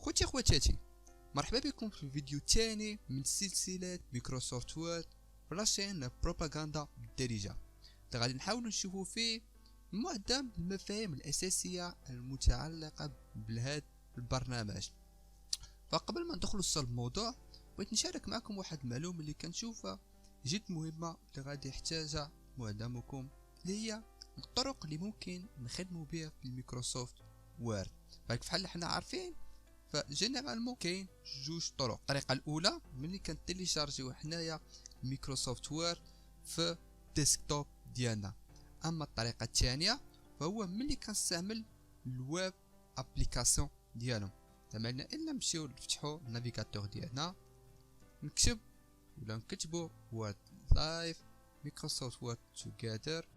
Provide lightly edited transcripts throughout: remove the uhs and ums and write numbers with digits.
خوتي خواتاتي، مرحبا بكم في الفيديو الثاني من سلسلة مايكروسوفت وورد بلاشين بروباغندا بالدارجة. غادي نحاول نشوفوا فيه معظم المفاهيم الأساسية المتعلقة بهذا البرنامج. فقبل ما ندخلوا لصلب الموضوع بغيت نشارك معكم واحد المعلومة اللي كنشوفها جد مهمة اللي غادي يحتاجها معظمكم، اللي هي الطرق اللي ممكن نخدموا بها في الميكروسوفت وورد. فحال حنا عارفين فجينيرالمون كاين جوج طرق. الطريقه الاولى ملي كنتيليشارجيو حنايا مايكروسوفت وورد في الديسكتوب ديالنا، اما الطريقه الثانيه فهو ملي كنستعمل الويب ابليكاسيون ديالهم. تمام، الا نمشيو نفتحوا النافيغاتور ديالنا، نكتب ولا نكتبوا وورد لايف مايكروسوفت وورد توغادر،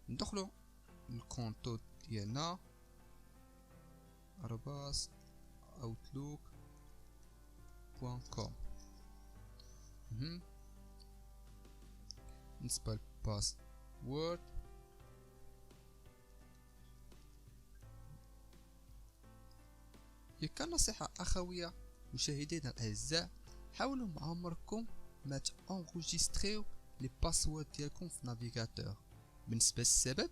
ندخلوا الكونتو ديالنا outlook.com. بالنسبة للباسورد كان نصيحة أخوية مشاهدينا الأعزاء، حاولوا مع عمركم ما تانغوجيستريو لي باسورد ديالكم في نافيغاتور. بالنسبة للسبب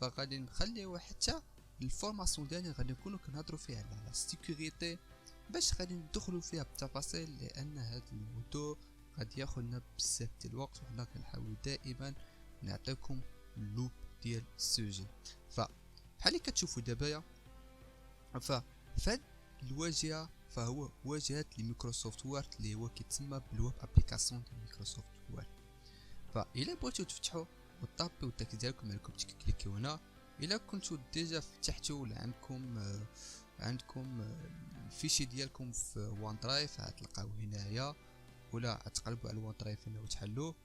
فغادي نخليو حتى الفورماسيون ديالنا غادي نكونوا كنهضروا فيها على السيكوريتي، باش غادي ندخلوا فيها بالتفاصيل، لان هذا الموضوع غادي ياخذنا بزاف ديال الوقت، وحنا كنحاولوا دائما نعطيكم اللوب ديال السوجي. فبحال اللي كتشوفوا دابا فهاد الواجهه فهو واجهه لمايكروسوفت وورد اللي هو كيتسمى بالويب ابليكاسيون ديال مايكروسوفت وورد. فإلا بغيتو تفتحوا وطابيو التاك ديالكم عليكم تكليكيو هنا. الا كنتو ديجا فتحتو ولا عندكم الفيشي ديالكم في وان درايف غتلقاوه هنايا، ولا تقلبوا على وان درايف هنا وتحلوه.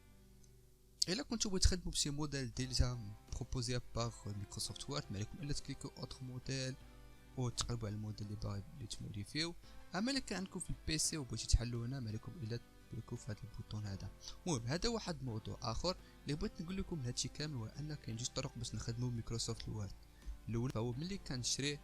الا كنتو بغيتو تخدموا بشي موديل ديجا بروبوزي باغ مايكروسوفت وورد، ما عليكم الا تكليكيو اوتر موديل وتقلبوا على الموديل اللي باغي تموديفيو. اما الا كان عندكم في البيسي وبغيتو تحلوا هنا، ما عليكم الا تكليكيو في هذا البوطون هذا. المهم هذا واحد الموضوع اخر اللي بغيت نقول لكم هادشي كامل، هو ان كاين جوج طرق باش نخدموا مايكروسوفت وورد. الاول فهو ملي كنشري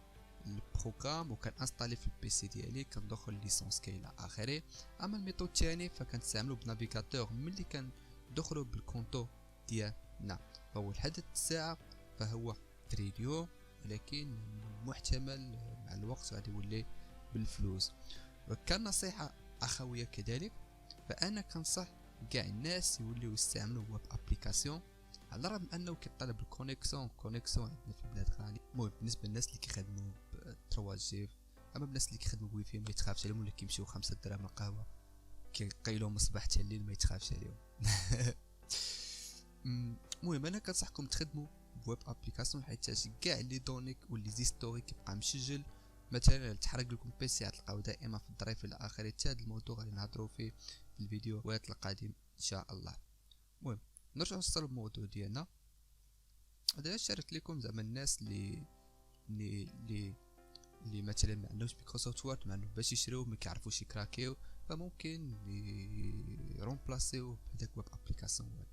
البروغرام وكنانستالي في البيسي ديالي كندخل ليسونس كاين الى اخره. اما الميثود الثاني فكنستعملوا بنافيغاتور ملي كندخلوا بالكونتو ديالنا. فهو لحد الساعه فهو فريديو، ولكن محتمل مع الوقت غادي يولي بالفلوس. وكان نصيحه اخويه كذلك، فانا كنصح كاع الناس يوليو يستعملوا ويب ابليكاسيون، على الرغم انه كيطلب الكونيكسيون عندنا في البلاد غالي. المهم بالنسبه للناس اللي كيخدموا ب 3 جي، اما الناس اللي كيخدموا بوي في ما يتخافش عليهم، ولا كيمشيو 5 دراهم القهوه كيقيلوا من الصباح حتى الليل ما يتخافش عليهم. المهم انا كنصحكم تخدموا بويب ابليكاسيون، حيت كاع لي دونيك واللي زيستوريك كيبقى مسجل. مثلا تحرق لكم بيسي غتلقاو دائما في الدرايف الى اخره. حتى هذا الموضوع غادي نهضروا فيه في الفيديوهات القادم ان شاء الله. المهم نرجع نوصلوا الموضوع ديالنا. غادي نشارك لكم زعما الناس اللي مثلا ما عندهمش مايكروسوفت وورد، ما عندهم باش يشريوه ما كيعرفوش يكراكيو، فممكن يرومبلاسيو بهذاك ويب ابليكاسيون وورد.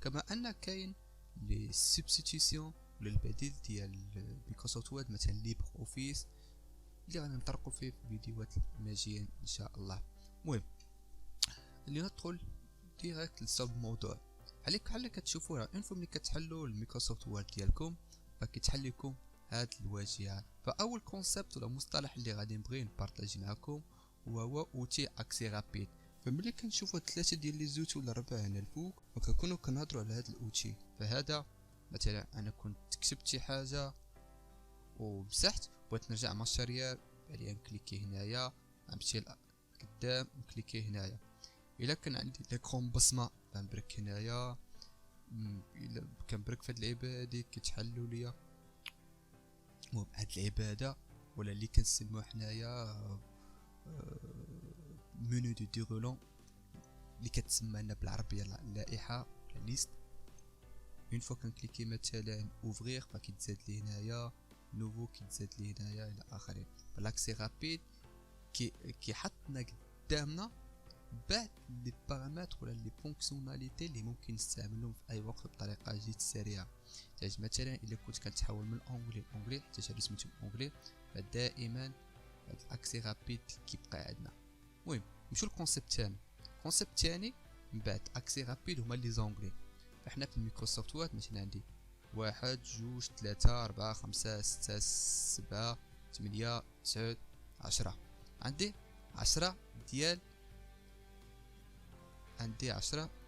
كما ان كاين لي سبستيتيسيون ولا البديل ديال مايكروسوفت وورد، مثلا ليبر اوفيس اللي غادي نطرقوا فيه في فيديوهات ماجيين ان شاء الله. المهم اللي ندخل ديريكت لصلب الموضوع. بحال كتشوفوا راه اون ملي كتحلوا المايكروسوفت وورد ديالكم فكيتحل لكم هاد الواجهه. فاول كونسيبت ولا مصطلح اللي غادي نبغي نبارطاجي معكم هو اوتي اكسي رابيد. فملي كنشوفوا 3 ديال لي زوت ولا 4 هنا الفوق وكنكونوا كنهضروا على هاد الاوتي، فهذا مثلا انا كنت كتبت شي حاجه ومسحت بغيت نرجع ماشاريال، بعدين نكليكي هنايا نمشي لقدام نكليكي هنايا. الا كان عندي ليكرون بصمه كنبرك هنايا، الا كنبرك في هاد العباده كيتحلوا ليا. المهم هاد العباده ولا اللي كنسموه حنايا منو دو ديرولون اللي كتسمى لنا بالعربيه اللائحه ولا ليست. اون فوا كنكليكي مثلا اوفرير فكيتزاد لي هنايا نوفو، كيتزاد لي هنايا الى اخره. فلاكسي رابيد كيحطنا قدامنا بعض لي بارامتر ولا لي فونكسيوناليتي اللي ممكن نستعملهم في اي وقت بطريقه جد سريعه. مثلا الا كنت كنتحول من الانجلي للانجلي حتى هذا سميتو الانجلي، فدائما هاد الاكسي رابيد كيبقى عندنا. المهم نمشيو للكونسيبت الثاني. الكونسيبت الثاني من بعد اكسي رابيد هما لي زونغلي. فاحنا في الميكروسوفت وورد مثلا عندي 1 2 3 4 5 6 7 8 9 10. عندي 10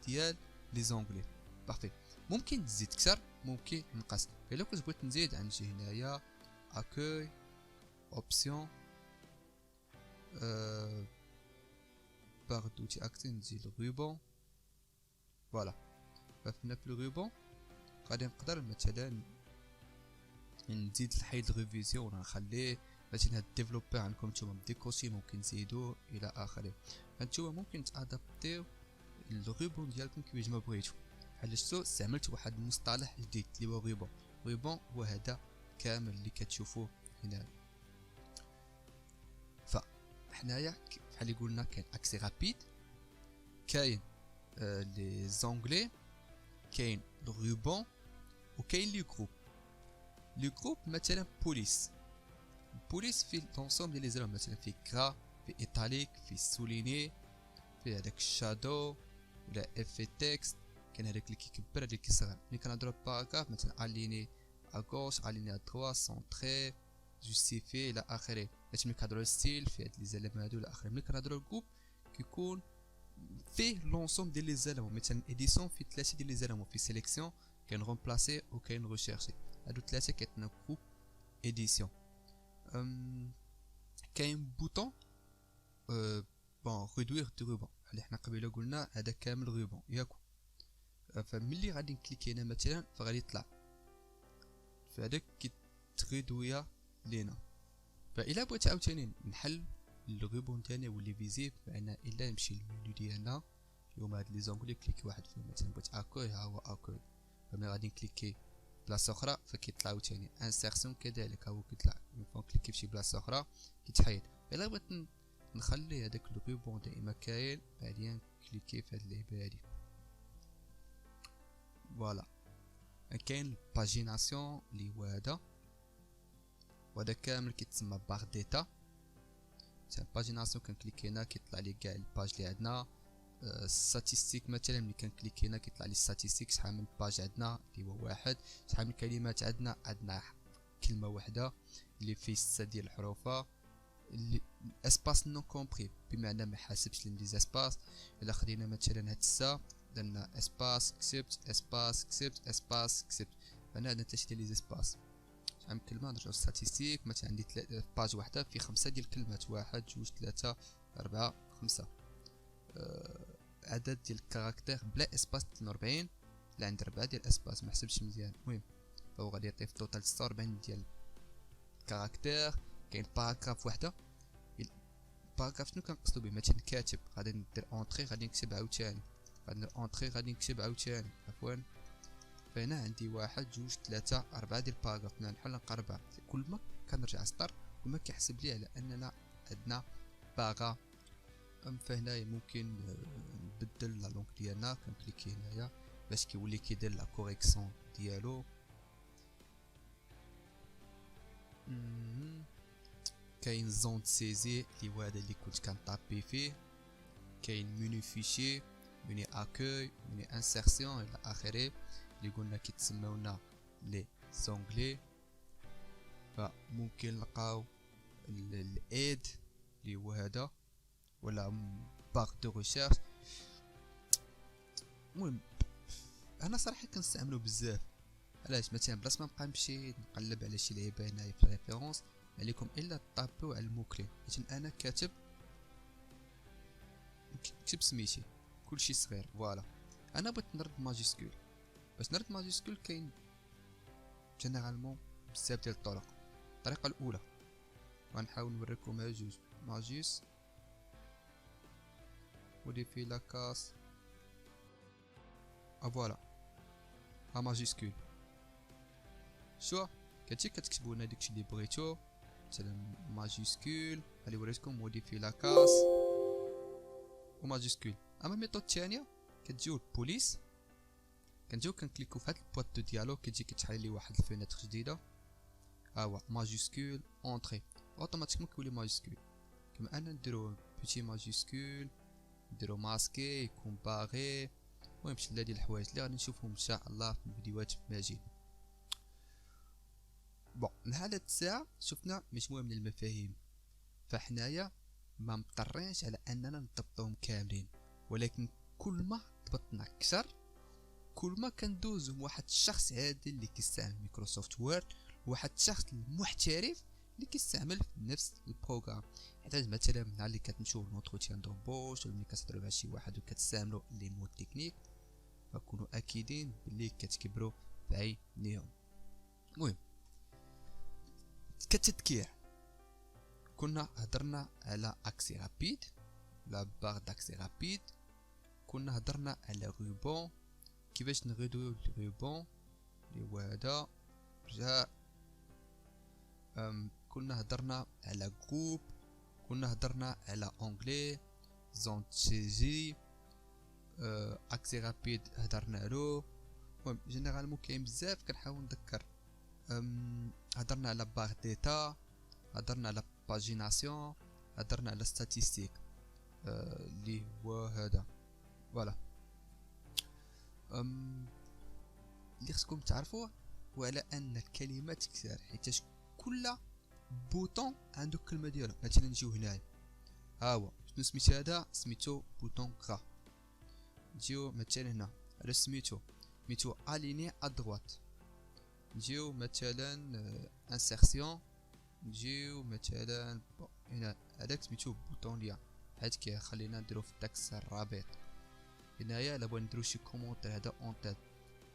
ديال لي زونغلي. بارفي. ممكن تزيد اكثر ممكن نقص. الا كنت بغيت نزيد غنجي هنايا اكوي اوبسيون بار دوتي اكتي نزيد الروبون. فوالا. فهنا في الروبون غادي نقدر مثلا نزيد نحيد الريفيزيون ولا نخليه مثلا هاد الديفلوبر عندكم نتوما بديكوسي ممكن تزيدو الى اخره. فانتوما ممكن تادابتيو الروبون ديالكم كيفاش ما بغيتو. بحال شفتو استعملت واحد المصطلح جديد اللي هو روبون. روبون هو هذا كامل اللي كتشوفوه هنا. فحنايا بحال اللي قلنا كاين اكسي رابيد، كاين لي زونغلي، كاين الروبون، وكاين لي جروب. لي جروب مثلا بوليس في لونسوم ديال لي زرار، مثلا في كرا، في ايطاليك، في سوليني، في هذاك الشادو ولا اف تكست. كاين هذاك اللي كيكبر هذاك اللي كيصغر. ملي كنهضروا باراغراف مثلا اليني اغوش اليني ا3 سونطري جوستيفي الى اخره. ملي كنهضروا ستيل في هاد لي زالم هادو الى اخره. ملي كنهضروا الجروب كيكون فيه لونسوم ديال لي زالم، مثلا اديسيون في 3 ديال لي زالم، في سيليكسيون كاين رومبلاسي وكاين ريشيرشي. هادو 3 كيعطينا جروب اديسيون. كاين بوطون بون ريدوير دو روبون اللي حنا قبيله قلنا هذا كامل روبون ياكو. فملي غادي نكليكي هنا مثلا فغادي يطلع فهذاك كيتريدويا لينا. فإلا بغيت عاوتاني نحل الروبون تاني واللي فيزيب، فانا الا نمشي للمنيو ديالنا هما هاد لي زونغلي كليكي واحد فيهم. مثلا بغيت اكوي ها هو اكوي. فملي غادي نكليكي بلاصه اخرى فكيطلع عاوتاني انسيرسيون كذلك ها هو كيطلع. نبقاو نكليكي فشي بلاصه اخرى كيتحيد. الا بغيت نخلي هذاك الروبون دائما كاين بعدين كليكي في هاد اللعبه هادي. فوالا. كاين الباجيناسيون اللي هو هذا، وهذا كامل كيتسمى باغ ديتا. مثلا الباجيناسيون كنكليكي هنا كيطلع لي كاع الباج اللي عندنا. ستاتيستيك مثلا ملي كنكليكي هنا كيطلع لي ستاتيستيك شحال من باج عندنا اللي هو واحد. شحال من كلمات عندنا كلمه واحده اللي فيه 6 ديال الحروف. الاسباس نو كومبري بمعنى ما حاسبش لي زيسباس. الا خدينا مثلا هاد السا درنا اسباس كسبت اسباس كسبت اسباس كسبت. فانا عندنا 3 ديال لي زيسباس. شحال من كلمه نرجعو ستاتيستيك مثلا عندي باج واحده في 5 ديال الكلمات 1 2 3 4 5. عدد ديال الكاركتير بلا اسباس 42. لا عند 4 ديال الاسباس ما حسبتش مزيان. المهم فهو غادي يعطي في توتال 46 ديال الكاركتير. كاين باراغراف وحده. الباراغراف شنو كنقصدو به؟ مثلا كاتب غادي ندير اونطري غادي نكتب عاوتاني، غادي ندير اونطري غادي نكتب عاوتاني عفوا. فهنا عندي 1 2 3 4 ديال الباراغراف. نحل نقربها كل ما كنرجع سطر كل ما كيحسب لي على اننا عندنا باغا. فهنايا ممكن نبدل لا لونغ ديالنا. كنكليكي هنايا باش كيولي كيدير لا كوريكسيون ديالو. كاين زون سيزي اللي هو هذا اللي كنت كنطابي فيه. كاين مينو فيشي، مينو اكوي، مينو انسيرسيون الى اخره اللي قلنا كيتسمونا لي زونغلي. فممكن نلقاو الايد اللي هو هذا ولا باغ دو ريشيرش. المهم انا صراحه كنستعملو بزاف. علاش؟ مثلا بلاص ما نبقى نمشي نقلب على شي لعيبه هنايا في ريفيرونس عليكم الا طابيو على الموكلي. مثلا انا كاتب سميتي كلشي صغير. فوالا. انا بغيت نرد ماجيسكول. باش نرد ماجيسكول كاين جينيرالمون بزاف ديال الطرق. الطريقه الاولى غنحاول نوريكم جوج ماجيس ودي في لاكاس. فوالا ها ماجيسكول. شو كتجي كتكتبوا هنا داكشي اللي بغيتو. مثلا ماجيسكول اللي وريتكم موديفي لاكاس وماجيسكول. اما الميثود الثانيه كتجيو البوليس كنجيو كنكليكو في هاد البوات دو ديالوغ كتجي كتحل لي واحد الفينيتر جديده. ها هو ماجيسكول اونطري. اوتوماتيكمون كيولي ماجيسكول. كما ان نديرو بيتي ماجيسكول، نديرو ماسكي يكون باغي. المهم شله ديال الحوايج اللي غادي نشوفهم ان شاء الله في الفيديوهات ماجيين. بون لهذا الساعه شفنا مجموعه من المفاهيم، فحنايا ما مضطرينش على اننا نضبطهم كاملين، ولكن كل ما ضبطنا اكثر كل ما كندوزو من واحد الشخص عادي اللي كيستعمل مايكروسوفت وورد لواحد الشخص المحترف اللي كيستعمل نفس البروغرام. حيت مثلا مع اللي كتمشيو لونتروتيان دومبوش ولا ملي كتهضروا مع شي واحد وكتستعملوا لي مود تكنيك فكونوا اكيدين باللي كتكبروا بعينيهم. المهم كتذكير كنا هضرنا على اكسي رابيد، لا باغ داكسي رابيد. كنا هضرنا على روبون، كيفاش نغيدو الروبون اللي هو هذا رجع. كنا هضرنا على جروب، كنا هضرنا على اونغلي زون تي جي. اكسي رابيد هضرنا له. المهم جينيرالمون كاين بزاف كنحاول نذكر. هضرنا على باغ ديتا، هضرنا على باجيناسيون، هضرنا على ستاتيستيك اللي هو هذا فوالا. اللي خصكم تعرفوه هو على ان الكلمات كثار، حيت كل بوطون عنده كلمه ديالو. مثلا نجيو هنايا ها هو شنو سميت هذا، سميتو بوطون غرا. نجيو مثلا هنا هذا سميتو اليني ادروات. نجيو مثلا انسيرسيون، نجيو مثلا هنا هذاك سميتو بوطون ليا حيت كيخلينا نديرو في التكست الرابط. هنايا الا بغينا نديرو شي كومونتير هذا اون تاد.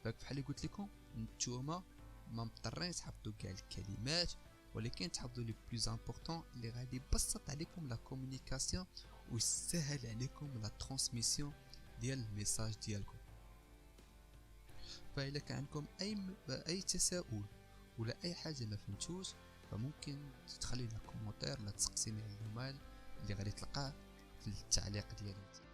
بحال اللي قلت لكم نتوما ما مضطرين تحفظوا كاع الكلمات، ولكن تحفظوا لي بلوز امبورطون اللي غادي يبسط عليكم لا كومونيكاسيون ويسهل عليكم لا ترانسميسيون ديال الميساج ديالكم. فإلا كان عندكم اي تساؤل ولا اي حاجه ما فهمتوش فممكن تخلي لنا كومونتير ولا تسقسيني على المال اللي غادي تلقاه في التعليق ديالي.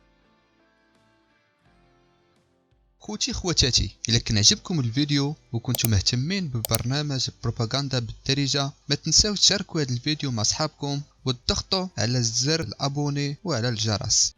خوتي خواتاتي، الا كان عجبكم الفيديو وكنتم مهتمين ببرنامج بروباغندا بالدارجه ما تنساوش تشاركوا هذا الفيديو مع اصحابكم وتضغطوا على زر الابوني وعلى الجرس.